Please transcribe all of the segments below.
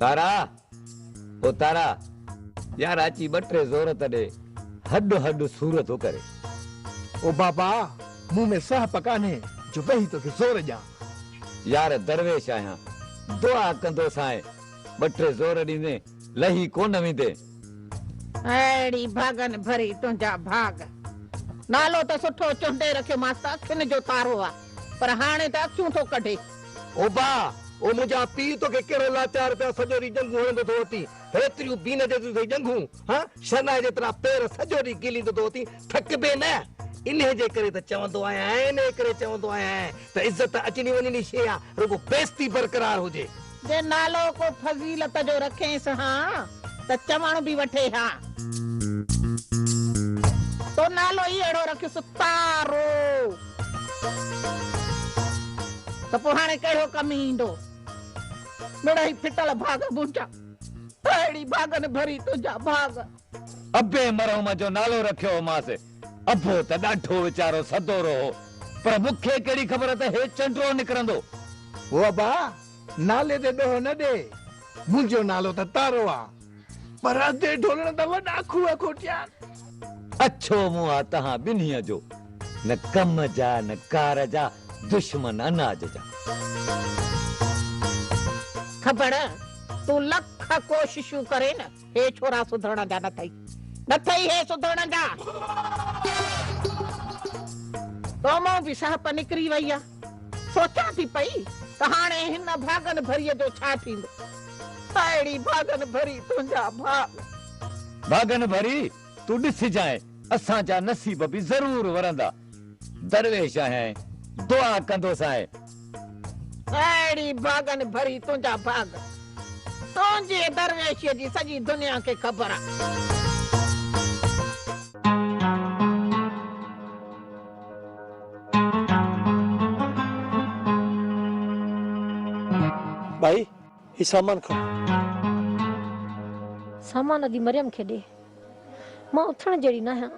तारा ओ तारा यार अची बटे जोर तडे हड हड सूरत हो करे। ओ बाबा मुंह में सह पकाने जो वही तो के जोर जा। यार दरवेश आया दुआ कंदो साए बटे जोर दीने लही कोन विंदे। एड़ी भागन भरी तुंजा भाग नालो तो सुठो चुंडे रखियो मास्ता अखिन जो तारो आ पर हाणे त अखियूं तो कढे। ओ बा ओ मुझा पी तो के केड़ो लाचार पे सजो री जंगू हंदो तो होती हेतरियो बीन जे तू जंगू हां शना जेतरा पैर सजो री गिली तो होती थकबे न इन्हे जे करे त चवंदो आया है ने करे चवंदो आया है त इज्जत अचनी वनी शे आ रुगो बेइज्जती बरकरार होजे। जे नालो को फजीलत जो रखेस हां त चवण भी वठे हां तो नालो ही एड़ो रखियो तारो तो पोहाने कहो कमी इंदो मेरा ही फिटल भाग मुंजा एड़ी भागन भरी तुझा भाग। अबे मरहुम जो नालो रखियो मासे अबो त ॾाढो वीचारो सदो रहो पर मुखे केड़ी खबर त हे चंडरो निकरंदो। ओ बा नाले दे दो न दे मुंजो नालो त तारो आ पर अदे ढोलण त वडा खुआ खोटिया। अच्छो मुआ तहां बिन्हीअ जो न कम जा न कार जा दुश्मन अनाज जा। खबर तू लख कोशिशूं करे न हे छोरा सुधरण जा न थई हे सुधरण जा तो मो भी साहब निकरी वई आ सोचा थी पई त हाणे हिन भागन भरी जो छा थींदो। एड़ी भागन भरी तुंजा भाग भागन भरी तू ॾिस जाए असां जा नसीब भी जरूर वरंदा। दरवेश है दुआ कंदो साए एड़ी भागन भरी तुंजा भाग तुंजे दरवेश जी सजी दुनिया के खबर आ। भाई ही सामान खो सामान अदी मरियम खे दे मां उथण जड़ी ना है।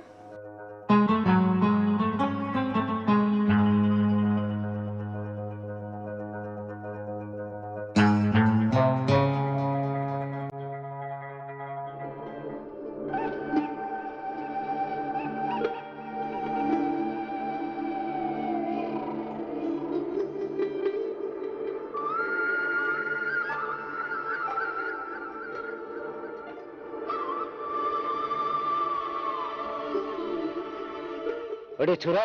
अरे छोरा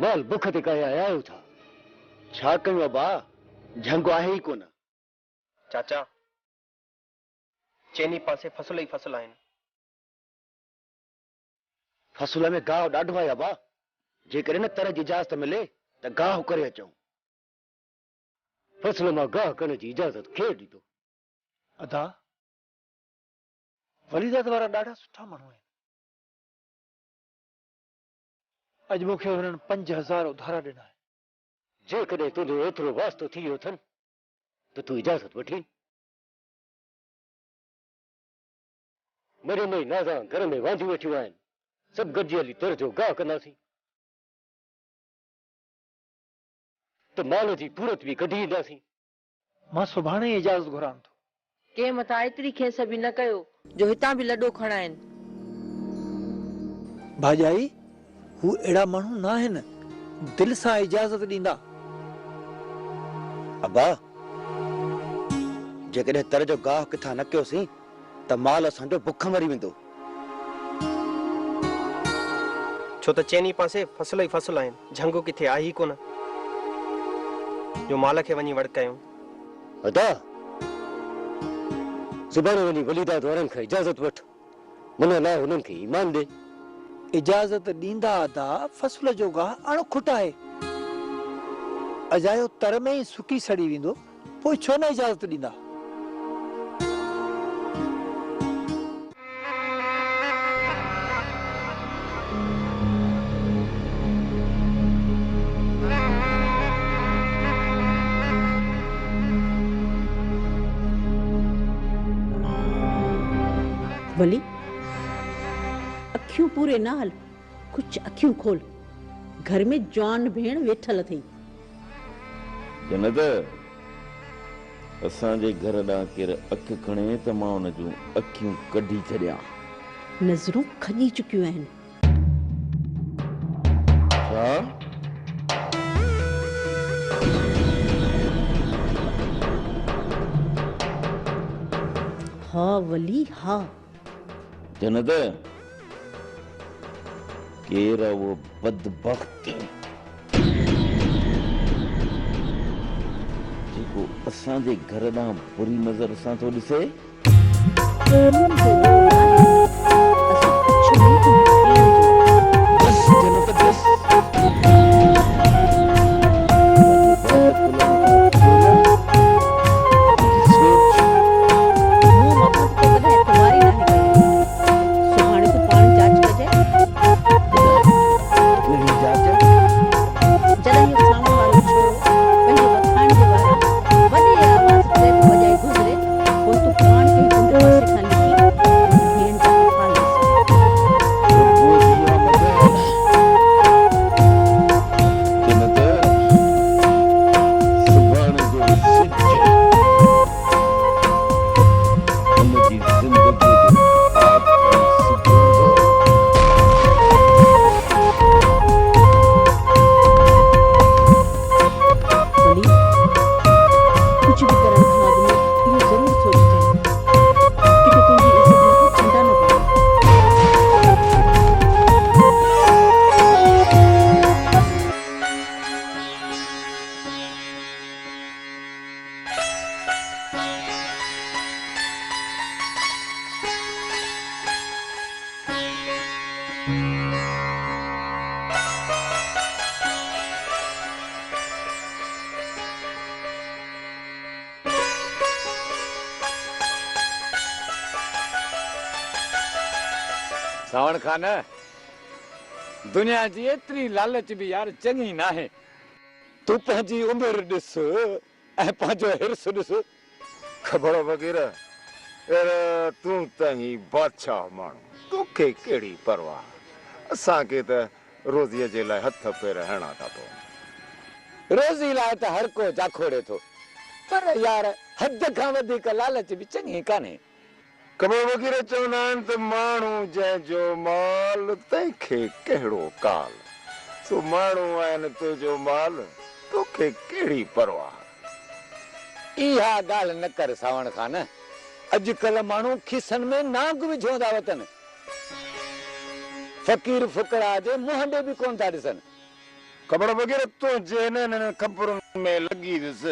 माल बुख ते कया आयो था छा कयो बा झंग आहे ही कोन। चाचा चेनी पासे फसल ही फसल आहिनि। फसल में गाह ॾाढो आहे बा जेकॾहिं न तरह जी इजाज़त मिले त गाह करे अचूं। फसल मां गाह करण जी इजाज़त केरु ॾींदो। अदा वलीदात वारा ॾाढा सुठा माण्हू आहिनि। अॼु मूंखे हुननि 5000 उधारा ॾिना है। जेकॾहिं तुंहिंजो एतिरो वास्तो थी वियो अथनि त तूं इजाज़त वठी। मरियम जी नाज़ा घर में वांदियूं वेठियूं आहिनि सभु गॾिजी हली तर जो गाह कंदासीं त माल जी पूरत बि कढी ईंदासीं। मां सुभाणे इजाज़त घुरां थो। के मथा एतरी खेस बि न कयो जो हितां बि लॾो खणाइनि। भाॼाई हू एड़ा माण्हू न आहिनि दिल सां इजाज़त ॾींदा। अबा जेकॾहिं तर जो गाह किथां न कयोसीं त माल असांजो बुख मरी वेंदो। छो त चेनी पासे फसल ही फसल आहिनि झंगो किथे आहे ही कोन जो माल खे वञी वड़कायूं। अदा सुभाणे वञी वलीदात वारनि खां इजाज़त वठ मन लाइ हुननि खे ईमान ॾे। इजाज़त ॾींदा अदा फसल जो गाह अणखुट आहे अजायो तर में ई सुकी सड़ी वेंदो पोइ छो न इजाज़त ॾींदा। वली अखियूं पूरे ना हल कुछ अखियूं खोल घर में जवान भेण वेठल थई। जन्नत असांजे घर ॾांहुं केरु अखि खणे त मां हुन जूं अखियूं कढी छॾियां। नज़रूं खॼी चुकियूं आहिनि। छा? हा वली हा। जन्नत, केरु आहे उहो बदबख्त जेको असांजे घर ॾांहुं बुरी नज़र सां थो ॾिसे? सावण खान, दुनिया जी एतरी लालच भी यार चङी नाहे। तू पंहिंजी उमिरि ॾिस ऐं पंहिंजो हिर्स ॾिस। ख़बर वग़ैरह तूं त ही बादशाह माण्हू, तोखे कहिड़ी परवाह। असांखे त रोज़ीअ जे लाइ हथ पेर हणा था पवनि। रोज़ी लाइ त हर को जाखोड़े थो, पर यार हद खां वधीक लालच भी चङी कान्हे। ख़बर वग़ैरह चवंदा आहिनि त माण्हू जंहिंजो माल तंहिंखे कहिड़ो काल। सो माण्हू आहिनि तुंहिंजो माल, तोखे कहिड़ी परवाह। इहा ॻाल्हि न कर सावण खान। अॼुकल्ह माण्हू खिसनि में नांग विझो था वतन, फ़कीर फुकरा जे मुंहं ॾे बि कोन था ॾिसनि। ख़बर वग़ैरह तूं जे ख़बरुनि में लॻी ॾिस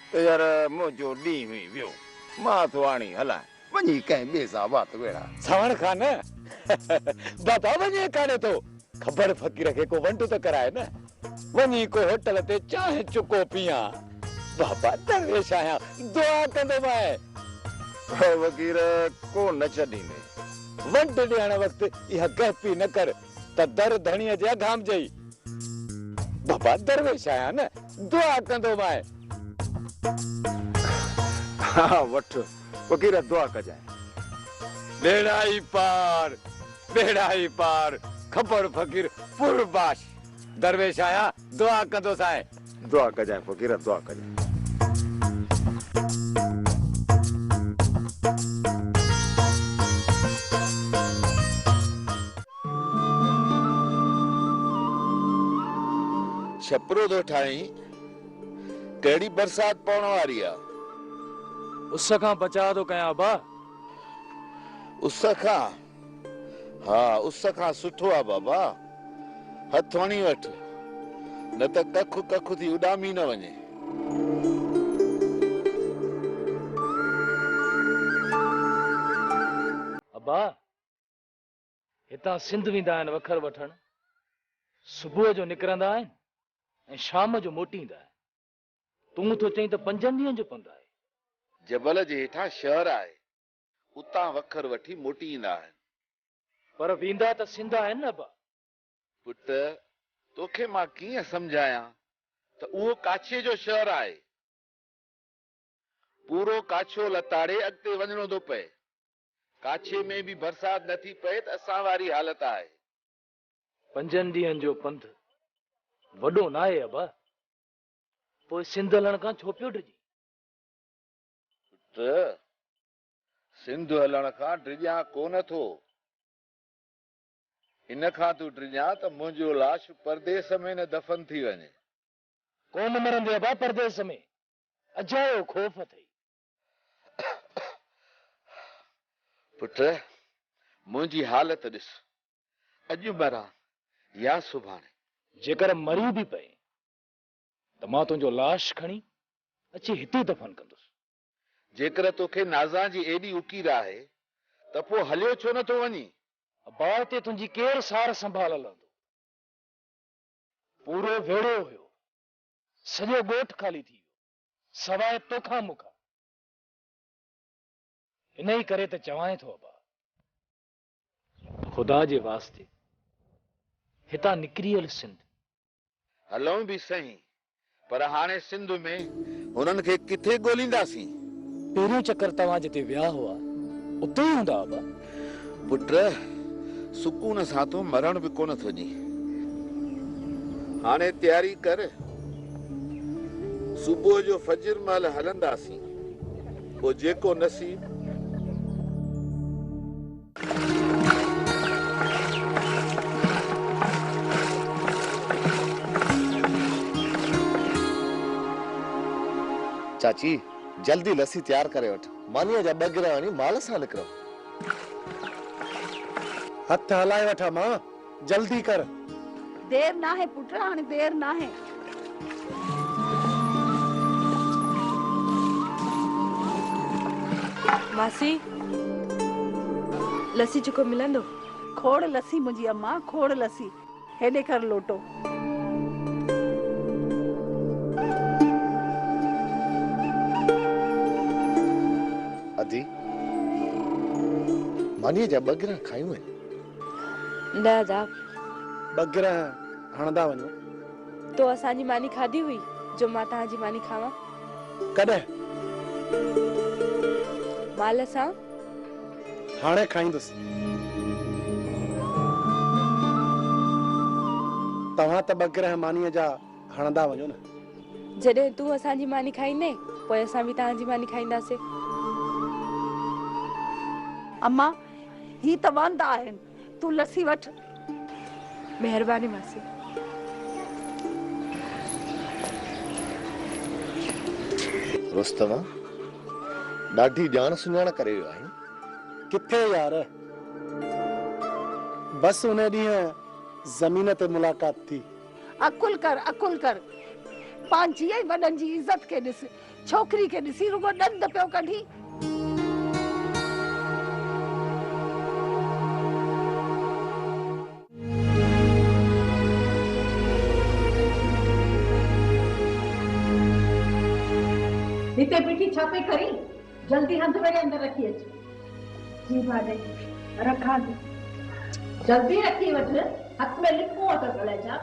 त यार मुंहिंजो ॾींहुं हुई वियो, मां थो आणी हलाए वञी कंहिं ॿिए सां वात वेड़ा। सावण खान, बाबा वञे काॾे थो? ख़बर फ़कीर खे को वंड त कराए न। वञी को होटल ते चांहि चुको पियां। बाबा दरवेश आहियां, दुआ कंदो माए। वग़ैरह को न छॾींदे। वंड ॾियण वक़्तु इहा गहपी न कर त दर धणीअ जे अघामजई। बाबा दरवेश आहियां न, दुआ कंदो माए। हा वठ वग़ैरह दुआ कजांइ। बेड़ाई पार, बेड़ाई पार, ख़बर फ़कीर पुरबाश। दरवेश आहियां, दुआ कंदो साए। दुआ कजांइ फ़कीर, दुआ कजांइ। छपरो थो ठाहीं, कहिड़ी बरसात पवण वारी आहे? उस खां बचाव थो कयां बा। उस खां? हा उस खां सुठो आहे बाबा, हथ हणी वठ, न त कखु कखु थी उॾामी न वञे। अबा, हितां सिंध वेंदा आहिनि वखर वठण। सुबुह जो निकिरंदा आहिनि ऐं शाम जो मोटींदा आहिनि। तूं थो चईं त 5 ॾींहंनि जो पंधु आहे। जबल जे हेठां शहर आहे, उतां वखर वठी मोटी ईंदा आहिनि। पर वेंदा त सिंध आहिनि न बा। पुट, तोखे मां कीअं सम्झायां त उहो काछे जो शहर आहे। पूरो काछो लताड़े अॻिते वञणो थो पए। काछे में बि बरसात नथी पए त असां वारी हालत आहे। 5 ॾींहंनि जो पंधु वॾो न आहे अबा, पोइ सिंध हलण खां छो पियो डिॼी? पुट सिंध हलण खां ड्रिजां कोन थो। इन खां तूं ड्रिजां त मुंहिंजो लाश परदेस में न दफ़न थी वञे। कोन मरंदे अबा परदेस में, अजायो खौफ अथई। पुट मुंहिंजी हालत ॾिस, अॼु मरां या सुभाणे। जेकर मरी बि पए त मां तुंहिंजो लाश खणी अची हिते दफ़न कंदुसि। जेकर तोखे नाज़ा जी एॾी उकीर आहे त पोइ हलियो छो नथो वञी? अबा हिते तुंहिंजी केरु सार संभाल हलंदो? पूरो वेड़ो हुयो, सॼो ॻोठ ख़ाली थी वियो, सवाइ तोखां मूंखां। इन ई करे त चवां थो अबा, ख़ुदा जे वास्ते हितां निकिरी हल सिंध। हलऊं बि सही, पर हाणे सिंध में हुननि खे किथे ॻोल्हींदासीं? पहिरियों चक्कर तव्हां जिते विया हुआ उते ई हूंदा अबा। पुट सुकून सां तूं मरण बि कोन थो ॾी। हाणे तयारी कर, सुबुह जो फजर महिल हलंदासीं, पोइ जेको नसीब। चाची जल्दी लस्सी तैयार करे वठ, मानीअ जा बगरा वञी माल सां निकिरो। हथ हलाए वठा मां, जल्दी कर। देर ना है पुट, हाणे देर ना है। मासी लस्सी चुको मिलंदो? खोड़ लस्सी मुंहिंजी अम्मा, खोड़ लस्सी। हेॾे कर लोटो। अदी मानीअ जा बगरा खायूं आहिनि? दादा बगरा हणंदा वञो। तो असांजी मानी खाधी हुई जो मां तव्हांजी मानी खावां? कॾहिं? माल सां। हाणे खाईंदुसि। तव्हां त बगरा मानीअ जा हणंदा वञो न। जॾहिं तूं असांजी मानी खाईंदे पोइ असां बि तव्हांजी मानी खाईंदासीं। अम्मा ही त वांदा आहिनि, तूं लस्सी वठ। महिरबानी मासी। रुस्तम ॾाढी ॼाण सुञाण करे वियो आहे। किथे यार, बस उन ॾींहुं ज़मीन ते मुलाक़ात थी। अकुल कर, अकुल कर। पंहिंजी ई वॾनि जी इज़त के ॾिस, छोकिरी के ॾिसी रुगो ॾंद पियो कढी। हिते बीठी छापे करी, जल्दी हंध में अंदर रखी अच। जी भाॼी रखा थी, जल्दी रखी वठ, हथ में लिपो अथव गले जा।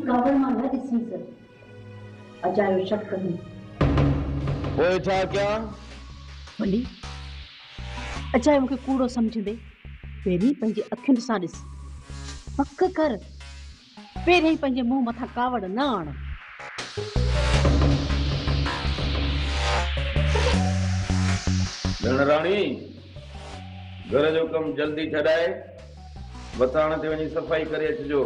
कावड़ मां न ॾिसी अजायो शक कनी। ओए छा क्या? भली अजायो मूंखे कूड़ो समझंदे पहिरीं पंहिंजी अखियुनि सां ॾिस, पक कर, पहिरीं पंहिंजे मुंहुं मथां कावड़ न आण। राणी घर जो कम जल्दी छॾाए वताण ते वञी सफ़ाई करे अचिजो।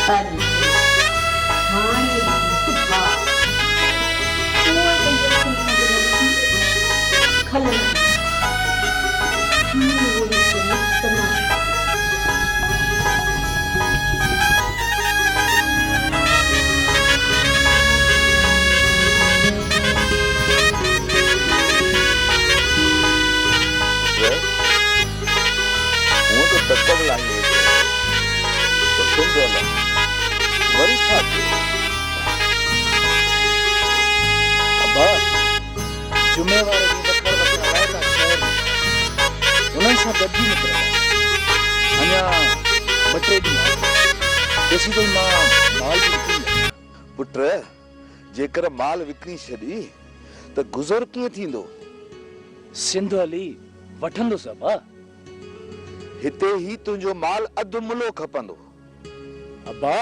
हाँ जुमे वारे ॾींहुं वखर वठण लाइ तव्हां शहर में उन्हनि सां गॾिजी निकिरंदा अञा 2-3 ॾींहं ॾिसी तई मां माल बि विकिणी पुट जेकर माल विकिणी छॾी त गुज़र कीअं थींदो? सिंध हली वठंदुसि अबा। हिते ही तुंहिंजो माल अधु मुलो खपंदो। अबा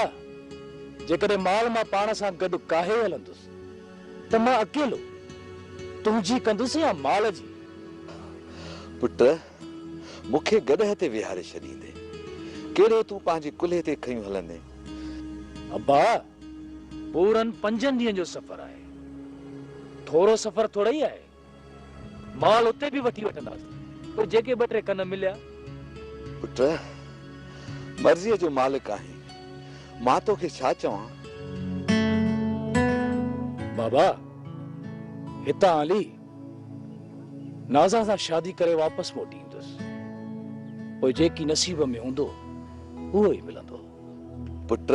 जेकॾहिं माल मां पाण सां गॾु काहे हलंदुसि त मां अकेलो तुंहिंजी कंदुसि या माल जी? पुट मूंखे गॾह ते विहारे छॾींदे कहिड़ो तूं पंहिंजे कुल्हे ते खयूं हलंदे? अबा पूरनि 5 ॾींहंनि जो सफ़र आहे, थोरो सफ़र थोड़ा ई आहे। माल उते बि वठी वठंदासीं पर जेके 2-3 कन मिलिया। पुट मर्ज़ीअ जो मालिक आहे, मां तोखे छा चवां? बाबा हितां हली नाज़ा सां शादी करे वापसि मोटी ईंदुसि, पोइ जेकी नसीब में हूंदो उहो ई मिलंदो। पुट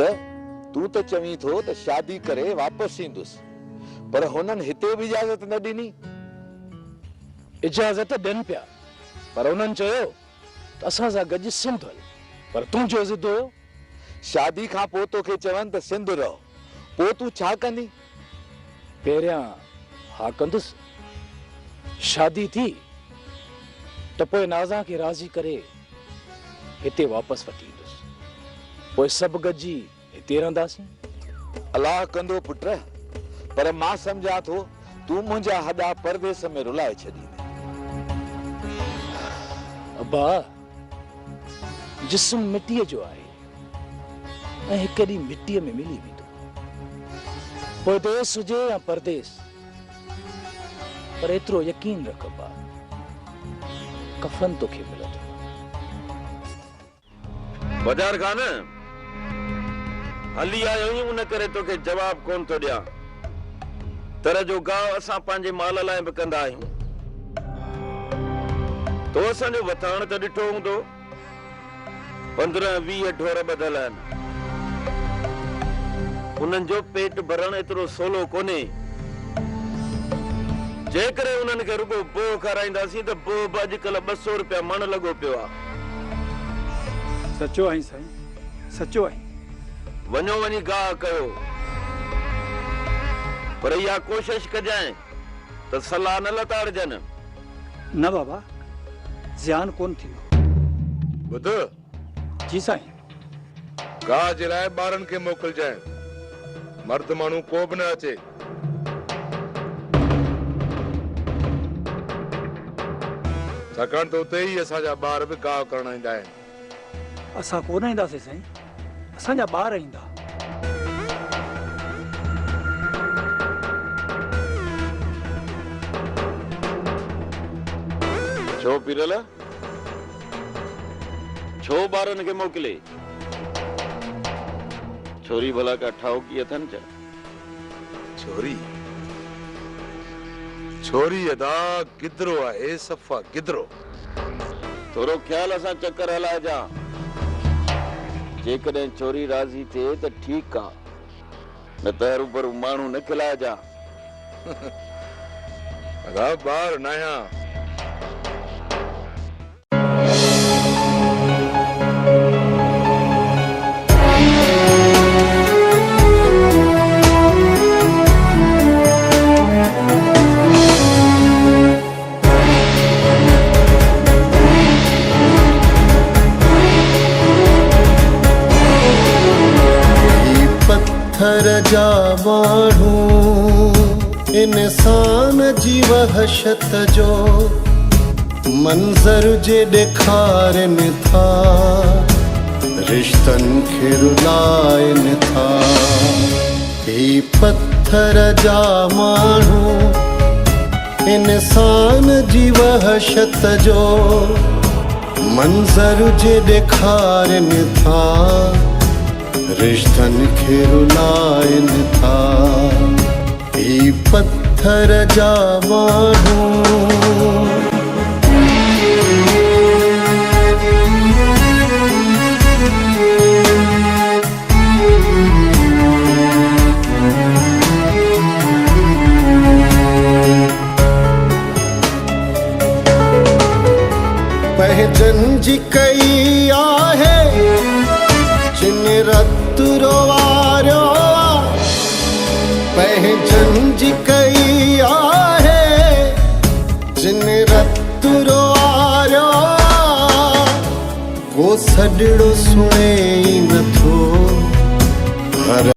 तूं त चवीं थो त शादी करे वापसि ईंदुसि, पर हुननि हिते बि इजाज़त न ॾिनी। इजाज़त ॾियनि पिया पर उन्हनि चयो त असां सां गॾु सिंध हल, पर तुंहिंजो ज़िद हुयो। शादी खां पोइ तोखे चवनि त सिंध रहो, पोइ तूं छा कंदी? पहिरियां हा कंदुसि, शादी थी त पोइ नाज़ा खे राज़ी करे हिते वापसि वठी ईंदुसि, पोइ सभु गॾिजी हिते रहंदासीं। अलाह कंदो पुट, पर मां सम्झां थो तूं मुंहिंजा हॾा परदेस में रुलाए छॾींदे। अब्बा जिस्म मिटीअ जो आहे ऐं हिकु ॾींहुं मिटीअ में मिली वेंदो, पोइ देस हुजे या परदेस, पर एतिरो यकीन रख अब्बा, कफन तोखे मिलंदो। बाज़ार खां न हली आयो आहियूं, उन करे तोखे जवाब कोन थो ॾियां। तर जो गांव असां पंहिंजे माल लाइ बि कंदा आहियूं। तो असांजो वथाण त ॾिठो हूंदो, 15-20 ढोर ॿधल आहिनि। उन्हनि जो पेट भरण एतिरो सवलो कोन्हे। जेकरे उन्हनि खे रुगो बोह खाराईंदासीं त बोह बि अॼुकल्ह 200 रुपया मण लॻो पियो आहे। सचो आई साईं, सचो आई। वञो वञी गाह कयो, पर इहा कोशिश कजांइ त सलाह न लताड़जनि। न बाबा, ज़ियान कोन थींदो। ॿुध जी साईं। गाह जे लाइ ॿारनि खे मोकिलजांइ, मर्द माण्हू को बि न अचे। छाकाणि त उते ई असांजा ॿार बि गाह करण ईंदा आहिनि। असां कोन ईंदासीं साईं, असांजा ॿार ईंदा। छो पीरल, छो ॿारनि खे मोकिले? छोरी भला का ठाउकी अथनि छा? छोरी छोरी अदा गिदरो आहे, सफ़ा गिदरो। थोरो ख्याल सां चक्कर हलाए जा। जेकॾहिं छोरी राज़ी थिए त ठीकु आहे, न त हरूभरू माण्हू न खिलाइजा। अदा ॿार नया पत्थर जा माण्हू इंसान जी वहशत जो मंज़र जे ॾेखारनि था, रिश्तनि खे रुलाइनि था। ही पत्थर जा माण्हू इंसान जी वहशत जो मंज़र जे ॾेखारनि था, रिश्तनि खे रुलाइनि था। ही पत्थर जा माण्हू पहजन जी कई आहे जिन रत रोवारियो पहजन जी कई आहे जिन रत रोवारियो को सॾड़ो सुणे